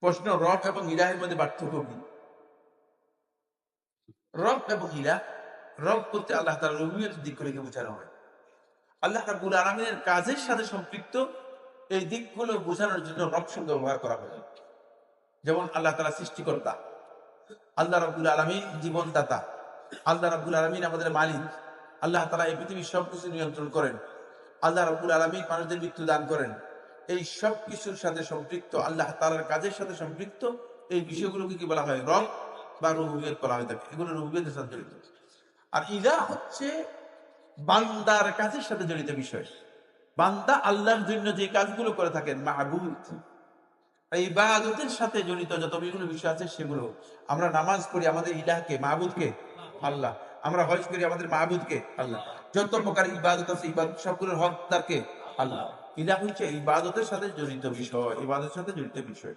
প্রশ্ন, রব এবং ইলাহের মধ্যে পার্থক্য কি? রব এবং ইলাহ, রব বলতে আল্লাহ তাআলার রুবুবিয়তের দিকগুলোকে বোঝানো হয়। আল্লাহ রাব্বুল আলামিনের কাজের সাথে সম্পৃক্ত এই দিকগুলো বোঝানোর জন্য রব শব্দ ব্যবহার করা হয়। যেমন আল্লাহ তাআলা সৃষ্টিকর্তা, আল্লাহ রাব্বুল আলামিন জীবনদাতা, আল্লাহ রাব্বুল আলামিন আমাদের মালিক, আল্লাহ তাআলা এই পৃথিবীর সবকিছু নিয়ন্ত্রণ করেন, আল্লাহ রাব্বুল আলামিন মানুষদের মৃত্যু দান করেন। এই সব কিছুর সাথে সম্পৃক্ত, আল্লাহ তাআলার কাজের সাথে সম্পৃক্ত এই বিষয়গুলোকে কি বলা হয়? রব বা রুবুবিয়ত বলা হয়ে থাকে। এগুলো রুবুবিয়তের সাথে জড়িত। আর ইলাহ হচ্ছে বান্দার কাজের সাথে জড়িত বিষয়। বান্দা আল্লাহর জন্য যে কাজগুলো করে থাকেন, মাহবুদ, এই ইবাদতের সাথে জড়িত যত বিভিন্ন বিষয় আছে সেগুলো। আমরা নামাজ পড়ি, আমাদের ইলাহকে, মাহবুদকে আল্লাহ। আমরা হজ করি, আমাদের মাহবুদকে আল্লাহ। যত প্রকার ইবাদত আছে, ইবাদত সবগুলোর হকদারকে আল্লাহ। ইলাহ হচ্ছে ইবাদতের সাথে জড়িত বিষয়, ইবাদতের সাথে জড়িত বিষয়।